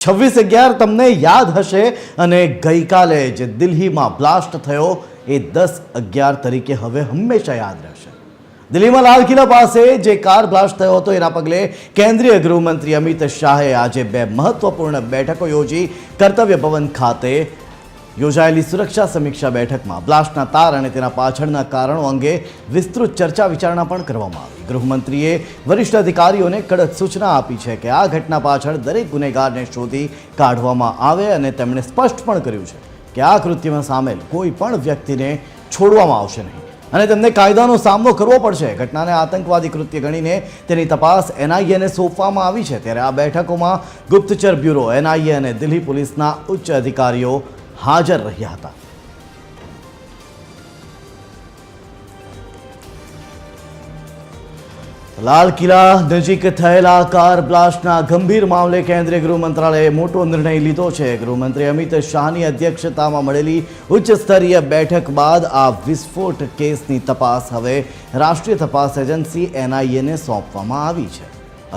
26/11 તમને યાદ હશે અને ગઈકાલે જે દિલ્હીમાં બ્લાસ્ટ થયો એ 10/11 તરીકે હવે હંમેશા યાદ રહેશે। દિલ્હીમાં લાલ કિલ્લા પાસે જે કાર બ્લાસ્ટ થયો હતો એના પગલે કેન્દ્રીય ગૃહમંત્રી અમિત શાહે આજે બે મહત્વપૂર્ણ બેઠકો યોજી। કર્તવ્ય ભવન ખાતે યોજાયેલી સુરક્ષા સમીક્ષા બેઠકમાં બ્લાસ્ટના તાર અને તેના પાછળના કારણો અંગે વિસ્તૃત ચર્ચા વિચારણા પણ કરવામાં આવી। ગૃહમંત્રીએ વરિષ્ઠ અધિકારીઓને કડક સૂચના આપી છે કે આ ઘટના પાછળ દરેક ગુનેગારને શોધી કાઢવામાં આવે અને તેમણે સ્પષ્ટ પણ કર્યું છે કે આ કૃત્યમાં સામેલ કોઈ પણ વ્યક્તિને છોડવામાં આવશે નહીં અને તેમને કાયદાનો સામનો કરવો પડશે। ઘટનાને આતંકવાદી કૃત્ય ગણીને તેની તપાસ એનઆઈએ ને સોંપવામાં આવી છે। ત્યારે આ બેઠકોમાં ગુપ્તચર બ્યુરો, એનઆઈએ અને દિલ્હી પોલીસના ઉચ્ચ અધિકારીઓ હાજર રહ્યા હતા। લાલ કિલ્લા નજીક થયેલા કાર બ્લાસ્ટના ગંભીર મામલે કેન્દ્રીય ગૃહ મંત્રાલયે મોટો નિર્ણય લીધો છે। ગૃહમંત્રી અમિત શાહની અધ્યક્ષતામાં મળેલી ઉચ્ચ સ્તરીય બેઠક બાદ આ વિસ્ફોટ કેસની તપાસ હવે રાષ્ટ્રીય તપાસ એજન્સી એનઆઈએને સોંપવામાં આવી છે।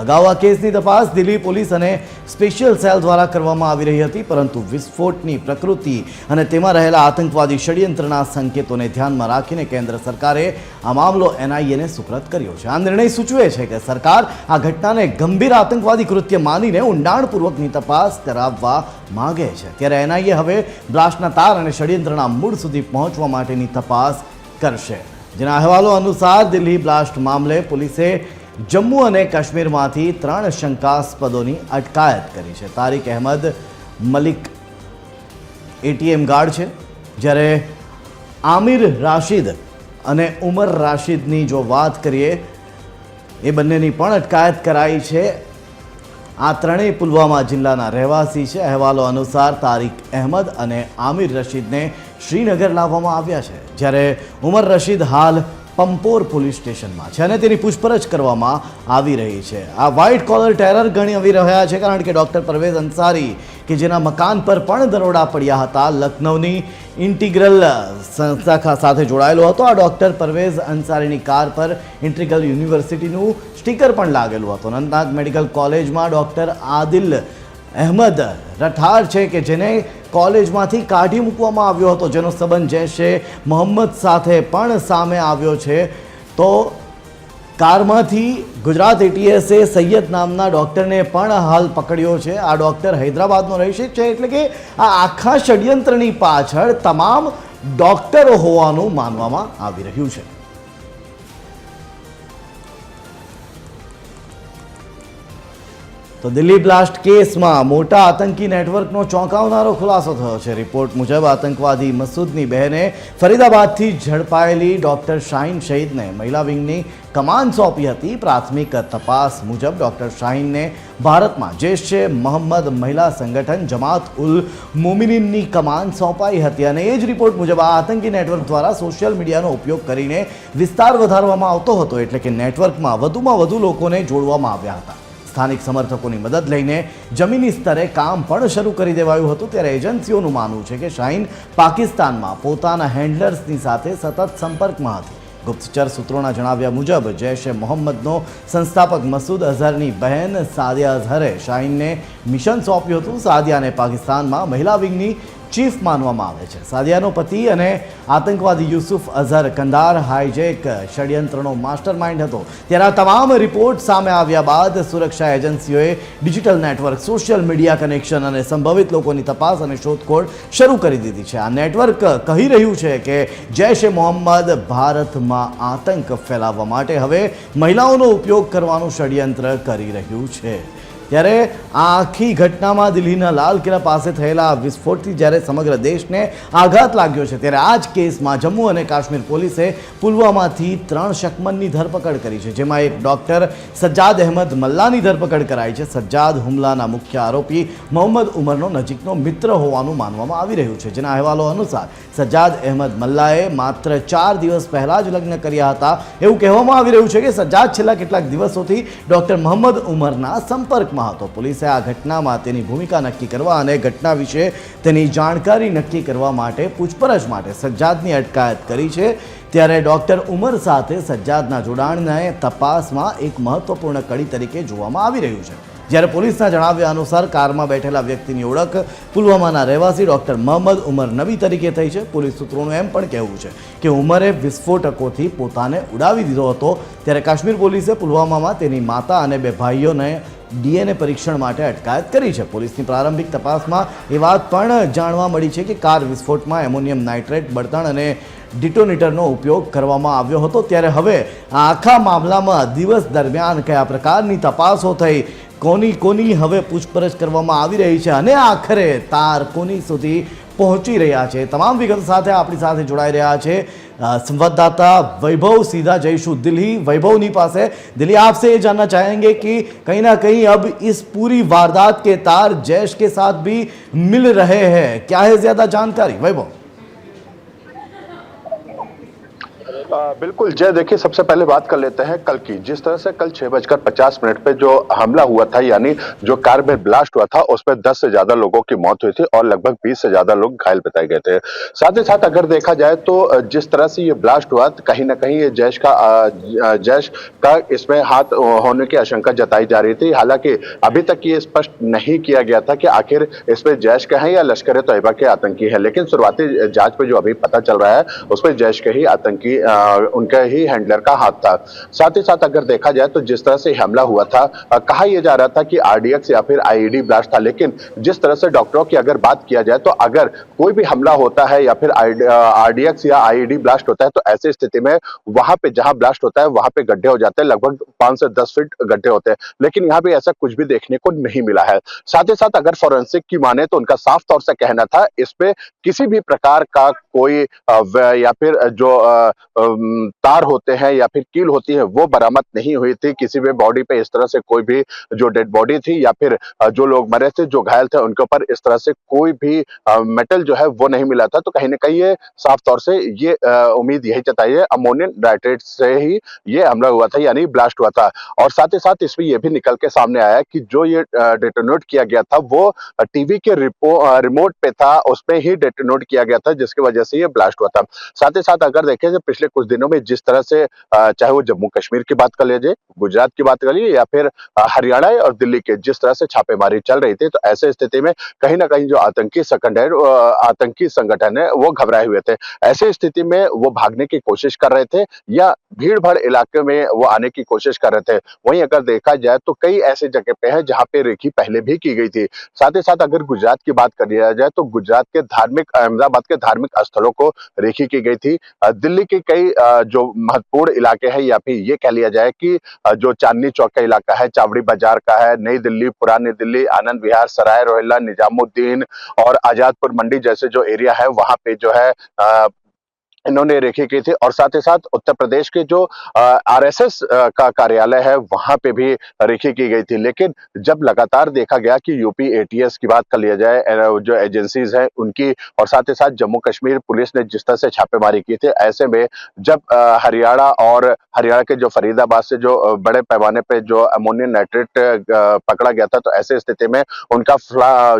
અગાઉ આ કેસની તપાસ દિલ્હી પોલીસ અને સ્પેશિયલ સેલ દ્વારા કરવામાં આવી રહી હતી, પરંતુ વિસ્ફોટની પ્રકૃતિ અને તેમાં રહેલા આતંકવાદી ષડયંત્રના સંકેતોને ધ્યાનમાં રાખીને કેન્દ્ર સરકારે આ મામલો એનઆઈએને સુપ્રત કર્યો છે। આ નિર્ણય સૂચવે છે કે સરકાર આ ઘટનાને ગંભીર આતંકવાદી કૃત્ય માનીને ઊંડાણપૂર્વકની તપાસ કરાવવા માંગે છે। ત્યારે એનઆઈએ હવે બ્લાસ્ટના તાર અને ષડયંત્રના મૂળ સુધી પહોંચવા માટેની તપાસ કરશે, જેના અહેવાલો અનુસાર દિલ્હી બ્લાસ્ટ મામલે પોલીસે જમ્મુ અને કાશ્મીરમાંથી 3 શંકાસ્પદોની અટકાયત કરી છે। તારિક અહેમદ મલિક એટીએમ ગાર્ડ છે, જ્યારે આમિર રાશિદ અને ઉમર રાશિદની જો વાત કરીએ એ બંનેની પણ અટકાયત કરાઈ છે। આ ત્રણેય પુલવામા જિલ્લાના રહેવાસી છે। અહેવાલો અનુસાર તારિક અહેમદ અને આમિર રશીદને શ્રીનગર લાવવામાં આવ્યા છે, જ્યારે ઉમર રશીદ હાલ પંપોર પોલીસ સ્ટેશનમાં છે અને તેની પૂછપરછ કરવામાં આવી રહી છે। આ વ્હાઇટ કોલર ટેરર ગણી આવી રહ્યા છે, કારણ કે ડૉક્ટર પરવેઝ અંસારી કે જેના મકાન પર પણ દરોડા પડ્યા હતા, લખનૌની ઇન્ટિગ્રલ સંસ્થા સાથે જોડાયેલો હતો। આ ડૉક્ટર પરવેઝ અંસારીની કાર પર ઇન્ટિગ્રલ યુનિવર્સિટીનું સ્ટીકર પણ લાગેલું હતું। અનંતનાગ મેડિકલ કોલેજમાં ડૉક્ટર આદિલ અહેમદ રઠાર છે કે જેને કોલેજમાંથી કાઢી મૂકવામાં આવ્યો હતો, જેનો સંબંધ જૈશે મોહમ્મદ સાથે પણ સામે આવ્યો છે। તો કારમાંથી ગુજરાત એટીએસે સૈયદ નામના ડૉક્ટરને પણ હાલ પકડ્યો છે। આ ડૉક્ટર હૈદરાબાદનો રહેશે છે, એટલે કે આ આખા ષડયંત્રની પાછળ તમામ ડૉક્ટરો હોવાનું માનવામાં આવી રહ્યું છે। તો દિલ્હી બ્લાસ્ટ કેસમાં મોટા આતંકી નેટવર્કનો ચોંકાવનારો ખુલાસો થયો છે। રિપોર્ટ મુજબ આતંકવાદી મસૂદની બહેને ફરીદાબાદથી ઝડપાયેલી ડૉક્ટર શાહીન શહીદને મહિલા વિંગની કમાન સોંપી હતી। પ્રાથમિક તપાસ મુજબ ડૉક્ટર શાહીનને ભારતમાં જૈશે મોહમ્મદ મહિલા સંગઠન જમાત ઉલ મોમિનીનની કમાન સોંપાઈ હતી અને એ જ રિપોર્ટ મુજબ આ આતંકી નેટવર્ક દ્વારા સોશિયલ મીડિયાનો ઉપયોગ કરીને વિસ્તાર વધારવામાં આવતો હતો, એટલે કે નેટવર્કમાં વધુમાં વધુ લોકોને જોડવામાં આવ્યા હતા। સ્થાનિક સમર્થકોની મદદ લઈને જમીની સ્તરે કામ પણ શરૂ કરી દેવાયું હતું। ત્યારે એજન્સીઓનું માનવું છે કે શાહીન પાકિસ્તાનમાં પોતાના હેન્ડલર્સની સાથે સતત સંપર્કમાં હતી। ગુપ્તચર સૂત્રોના જણાવ્યા મુજબ જૈશે મોહમ્મદનો સંસ્થાપક મસૂદ અઝહરની બહેન સાદિયા અઝહરે શાહીનને મિશન સોંપ્યું હતું। સાદિયાને પાકિસ્તાનમાં મહિલા વિંગની ચીફ માનવામાં આવે છે। સાદિયાનો પતિ અને આતંકવાદી યુસુફ અઝહર કંધાર હાઈજેક ષડયંત્રનો માસ્ટર માઇન્ડ હતો। ત્યારે આ તમામ રિપોર્ટ સામે આવ્યા બાદ સુરક્ષા એજન્સીઓએ digital network, social media connection અને સંભવિત લોકોની તપાસ અને શોધખોળ શરૂ કરી દીધી છે। આ નેટવર્ક કહી રહ્યું છે કે જૈશે મોહમ્મદ ભારતમાં આતંક ફેલાવવા માટે હવે મહિલાઓનો ઉપયોગ કરવાનું ષડયંત્ર કરી રહ્યું છે। ત્યારે આ આખી ઘટનામાં દિલ્હીના લાલ કિલ્લા પાસે થયેલા વિસ્ફોટથી જ્યારે સમગ્ર દેશને આઘાત લાગ્યો છે, ત્યારે આ જ કેસમાં જમ્મુ અને કાશ્મીર પોલીસે પુલવામાથી 3 શકમનની ધરપકડ કરી છે, જેમાં એક ડૉક્ટર સજ્જાદ અહેમદ મલ્લાની ધરપકડ કરાઈ છે। સજ્જાદ હુમલાના મુખ્ય આરોપી મોહમ્મદ ઉમરનો નજીકનો મિત્ર હોવાનું માનવામાં આવી રહ્યું છે, જેના અહેવાલો અનુસાર સજ્જાદ અહેમદ મલ્લાએ માત્ર 4 દિવસ પહેલા જ લગ્ન કર્યા હતા। એવું કહેવામાં આવી રહ્યું છે કે સજ્જાદ છેલ્લા કેટલાક દિવસોથી ડૉક્ટર મોહમ્મદ ઉમરના સંપર્કમાં હતો। પોલીસે આ ઘટનામાં તેની ભૂમિકા નક્કી કરવા અને ઘટના વિશે તેની જાણકારી નક્કી કરવા માટે પૂછપરછ માટે સજ્જાદની અટકાયત કરી છે। ત્યારે ડૉક્ટર ઉમર સાથે સજ્જાદના જોડાણને તપાસમાં એક મહત્વપૂર્ણ કડી તરીકે જોવામાં આવી રહ્યું છે। જ્યારે પોલીસના જણાવ્યા અનુસાર કારમાં બેઠેલા વ્યક્તિની ઓળખ પુલવામાના રહેવાસી ડોક્ટર મોહમ્મદ ઉમર નબી તરીકે થઈ છે. પોલીસ સૂત્રોનું એમ પણ કહેવું છે કે ઉમરે વિસ્ફોટકોથી પોતાને ઉડાવી દીધો હતો. ત્યારે કાશ્મીર પોલીસે પુલવામામાં તેની માતા અને 2 ભાઈઓને DNA પરીક્ષણ માટે અટકાયત કરી છે. પોલીસની પ્રારંભિક તપાસમાં એ વાત પણ જાણવા મળી છે કે કાર વિસ્ફોટમાં એમોનિયમ નાઇટ્રેટ, બળતણ અને ડિટોનેટરનો ઉપયોગ કરવામાં આવ્યો હતો. ત્યારે હવે આ આખા મામલામાં દિવસ દરમિયાન કયા પ્રકારની તપાસો થઈ, કોની હવે પૂછપરછ કરવામાં આવી રહી છે અને આખરે તાર કોની સુધી પહોંચી રહ્યા છે, તમામ વિગતો સાથે આપણી સાથે જોડાઈ રહ્યા છે संवाददाता वैभव. सीधा जयशु दिल्ली. वैभवनी पास है. दिल्ली, आपसे ये जानना चाहेंगे कि कहीं ना कहीं अब इस पूरी वारदात के तार जैश के साथ भी मिल रहे हैं, क्या है ज्यादा जानकारी वैभव? बिल्कुल जय, देखिए सबसे पहले बात कर लेते हैं कल की। जिस तरह से कल 6:50 पे जो हमला हुआ था, यानी जो कार में ब्लास्ट हुआ था, उसमें 10 से ज्यादा लोगों की मौत हुई थी और लगभग 20 से ज्यादा लोग घायल बताए गए थे। साथ ही साथ अगर देखा जाए तो जिस तरह से ये ब्लास्ट हुआ, कहीं ना कहीं ये जैश का इसमें हाथ होने की आशंका जताई जा रही थी। हालांकि अभी तक ये स्पष्ट नहीं किया गया था कि आखिर इसमें जैश का है या लश्कर ए तैयबा के आतंकी है, लेकिन शुरुआती जांच पे जो अभी पता चल रहा है उसमें जैश के ही आतंकी उनके ही हैंडलर का हाथ था। साथ ही साथ अगर देखा जाए तो जिस तरह से हमला हुआ था, कहा यह जा रहा था कि आरडीएक्स या फिर आईईडी ब्लास्ट था, लेकिन जिस तरह से डॉक्टरों की अगर बात किया जाए तो अगर कोई भी हमला होता है या फिर आरडीएक्स या आईईडी ब्लास्ट होता है तो ऐसी स्थिति में वहां पे जहां ब्लास्ट होता है वहां पे गड्ढे हो जाते हैं, लगभग 5 से 10 फीट गड्ढे होते हैं, लेकिन यहाँ पे ऐसा कुछ भी देखने को नहीं मिला है। साथ ही साथ अगर फोरेंसिक की माने तो उनका साफ तौर से कहना था इसपे किसी भी प्रकार का कोई या फिर जो तार होते हैं या फिर कील होती है वो बरामद नहीं हुई थी किसी भी बॉडी पे। इस तरह से कोई भी जो डेड बॉडी थी या फिर जो लोग मरे थे, जो घायल थे, उनके ऊपर इस तरह से कोई भी मेटल जो है वो नहीं मिला था। तो कहीं ना कहीं ये साफ तौर से ये उम्मीद यही जताई है अमोनियम नाइट्रेट से ही ये हमला हुआ था, यानी ब्लास्ट हुआ था। और साथ ही साथ इसमें यह भी निकल के सामने आया कि जो ये डेटोनेट किया गया था वो टीवी के रिमोट पे था, उसमें ही डेटोनेट किया गया था, जिसकी वजह से ये ब्लास्ट हुआ था। साथ ही साथ अगर देखें तो पिछले कुछ दिनों में जिस तरह से चाहे वो जम्मू कश्मीर की बात कर लीजिए, गुजरात की बात कर लीजिए या फिर हरियाणा और दिल्ली के जिस तरह से छापेमारी चल रही थी, तो ऐसे स्थिति में कहीं ना कहीं जो आतंकी संगठन है वो घबराए हुए थे। ऐसे स्थिति में वो भागने की कोशिश कर रहे थे या भीड़ भाड़ इलाके में वो आने की कोशिश कर रहे थे। वहीं अगर देखा जाए तो कई ऐसे जगह पे है जहां पे रेकी पहले भी की गई थी। साथ ही साथ अगर गुजरात की बात कर लिया जाए तो गुजरात के अहमदाबाद के धार्मिक स्थलों को रेकी की गई थी। दिल्ली के कई जो महत्वपूर्ण इलाके हैं या फिर ये कह लिया जाए कि जो चांदनी चौक का इलाका है, चावड़ी बाजार का है, नई दिल्ली, पुरानी दिल्ली, आनंद विहार, सराय रोहिल्ला, निजामुद्दीन और आजादपुर मंडी जैसे जो एरिया है वहां पे जो है इन्होंने रेकी की थी। और साथ ही साथ उत्तर प्रदेश के जो आरएसएस का कार्यालय है वहां पे भी रेकी की गई थी। लेकिन जब लगातार देखा गया कि यूपी एटीएस की बात कर लिया जाए, जो एजेंसीज हैं उनकी, और साथ ही साथ जम्मू कश्मीर पुलिस ने जिस तरह से छापेमारी की थी, ऐसे में जब हरियाणा के जो फरीदाबाद से जो बड़े पैमाने पे जो अमोनियम नाइट्रेट पकड़ा गया था, तो ऐसी स्थिति में उनका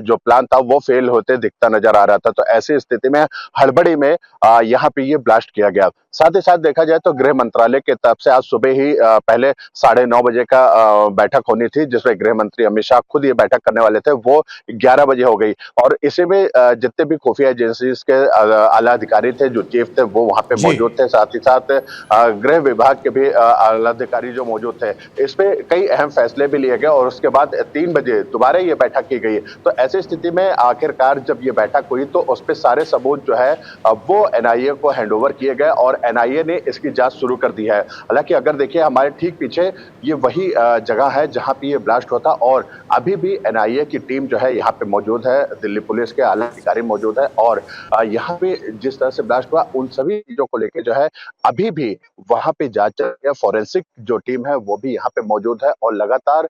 जो प्लान था वो फेल होते दिखता नजर आ रहा था। तो ऐसी स्थिति में हड़बड़ी में यहाँ पे ये ब्लास्ट किया गया। साथ ही साथ देखा जाए तो गृह मंत्रालय की तरफ से आज सुबह ही पहले 9:30 बजे का बैठक होनी थी, जिसमें गृह मंत्री अमित शाह खुद ये बैठक करने वाले थे, वो 11 बजे हो गई। और इसी में जितने भी खुफिया एजेंसीज के आला अधिकारी थे, जो चीफ थे, वो वहां पे मौजूद थे। साथ ही साथ गृह विभाग के भी आला अधिकारी जो मौजूद थे, इस पे कई अहम फैसले भी लिए गए और उसके बाद 3 बजे दोबारा ये बैठक की गई। तो ऐसी स्थिति में आखिरकार जब ये बैठक हुई तो उस पर सारे सबूत जो है वो एनआईए को हैंडओवर किए गए और एनआईए ने इसकी जांच शुरू कर दी है। हालांकि अगर देखिए हमारे ठीक पीछे ये वही जगह है जहां पे ये ब्लास्ट होता और अभी भी एनआईए की टीम जो है यहाँ पे मौजूद है, दिल्ली पुलिस के आला अधिकारी मौजूद है और यहाँ पे जिस तरह से ब्लास्ट हुआ उन सभी चीजों को लेकर जो है अभी भी वहां पे जांच चल रही है। फॉरेंसिक जो टीम है वो भी यहाँ पे मौजूद है और लगातार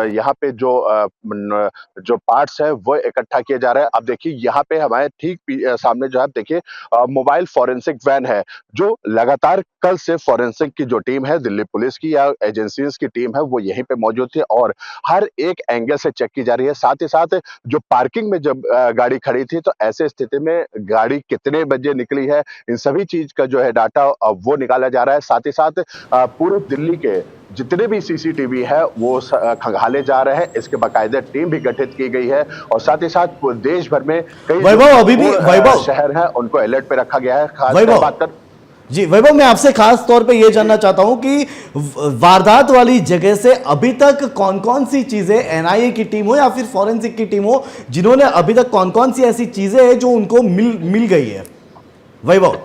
यहाँ पे जो पार्ट्स है वो इकट्ठा किए जा रहे हैं। अब देखिए यहाँ पे हमारे ठीक सामने जो है देखिए मोबाइल फॉरेंसिक वैन है, जो लगातार कल से फॉरेंसिक की जो टीम है दिल्ली पुलिस की या एजेंसीज की टीम है वो यहीं पे मौजूद थी और हर एक एंगल से चेक की जा रही है। साथ ही साथ जो पार्किंग में जब गाड़ी खड़ी थी तो ऐसे स्थिति में गाड़ी कितने बजे निकली है, इन सभी चीज का जो है डाटा वो निकाला जा रहा है। साथ ही साथ पूरे दिल्ली के जितने भी सीसीटीवी है वो खंगाले जा रहे हैं। इसके बाकायदे टीम भी गठित की गई है और साथ ही साथ देश भर में कई वैभव, अभी भी वैभव शहर है उनको अलर्ट पे रखा गया है। खास वैभव, बात कर जी वैभव, मैं आपसे खास तौर पे ये जानना चाहता हूं कि वारदात वाली जगह से अभी तक कौन कौन सी चीजें, एनआईए की टीम हो या फिर फॉरेंसिक की टीम हो, जिन्होंने अभी तक कौन कौन सी ऐसी चीजें हैं जो उनको मिल गई है? वैभव।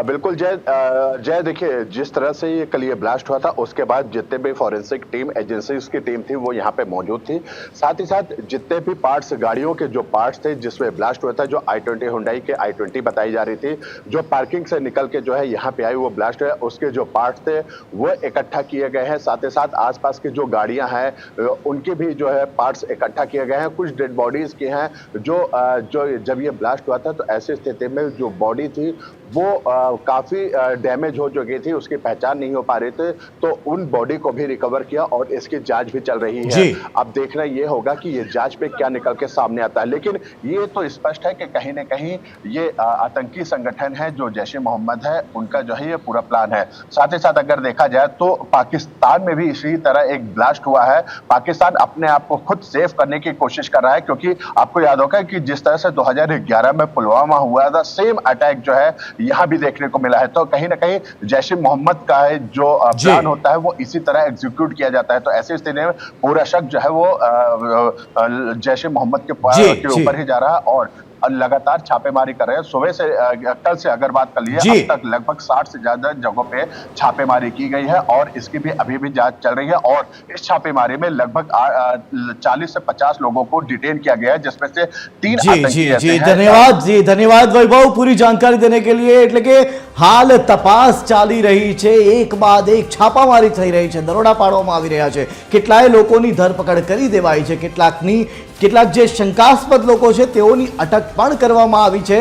बिल्कुल जय देखिए, जिस तरह से ये कल ये ब्लास्ट हुआ था उसके बाद जितने भी फॉरेंसिक टीम एजेंसीज की टीम थी वो यहाँ पे मौजूद थी। साथ ही साथ जितने भी पार्ट्स, गाड़ियों के जो पार्ट्स थे जिसमें ब्लास्ट हुआ था, जो i20 हुंडई के i20 बताई जा रही थी, जो पार्किंग से निकल के जो है यहाँ पे आई वो ब्लास्ट है, उसके जो पार्ट्स थे वो इकट्ठा किए गए हैं। साथ ही साथ आसपास की जो गाड़ियां हैं उनके भी जो है पार्ट्स इकट्ठा किए गए हैं। कुछ डेड बॉडीज की हैं जो जब ये ब्लास्ट हुआ था तो ऐसी स्थिति में जो बॉडी थी वो काफी डैमेज हो चुकी थी, उसकी पहचान नहीं हो पा रही थी, तो उन बॉडी को भी रिकवर किया और इसकी जांच भी चल रही है। अब देखना ये होगा कि ये जांच पे क्या निकल के सामने आता है, लेकिन ये तो स्पष्ट है कि कहीं ना कहीं ये आतंकी संगठन है जो जैश ए मोहम्मद है, उनका जो है ये पूरा प्लान है। साथ ही साथ अगर देखा जाए तो पाकिस्तान में भी इसी तरह एक ब्लास्ट हुआ है। पाकिस्तान अपने आप को खुद सेफ करने की कोशिश कर रहा है, क्योंकि आपको याद होगा कि जिस तरह से 2011 में पुलवामा हुआ था, सेम अटैक जो है यहाँ भी देखने को मिला है। तो कहीं ना कहीं जैश ए मोहम्मद का जो प्लान होता है वो इसी तरह एग्जीक्यूट किया जाता है। तो ऐसी स्थिति में पूरा शक जो है वो जैश ए मोहम्मद के ऊपर ही जा रहा है और लगातार छापेमारी कर रहे हैं। सुबह से कल से अगर बात कर ली है, अब तक लगभग 60 से ज्यादा जगहों पे छापेमारी की गई है और इसकी भी अभी भी जांच चल रही है। और इस छापेमारी में लगभग 40 से 50 लोगों को डिटेन किया गया है, जिसमें से 3 आतंकी ऐसे हैं। धन्यवाद वैभव पूरी जानकारी देने के लिए। એટલે કે હાલ તપાસ ચાલી રહી છે, એક બાદ એક છાપામારી થઈ રહી છે, દરોડા પાડવામાં આવી રહ્યા છે, કેટલાય લોકોની ધરપકડ કરી દેવાઈ છે, કેટલાક જે શંકાસ્પદ લોકો છે તેઓની અટક પણ કરવામાં આવી છે।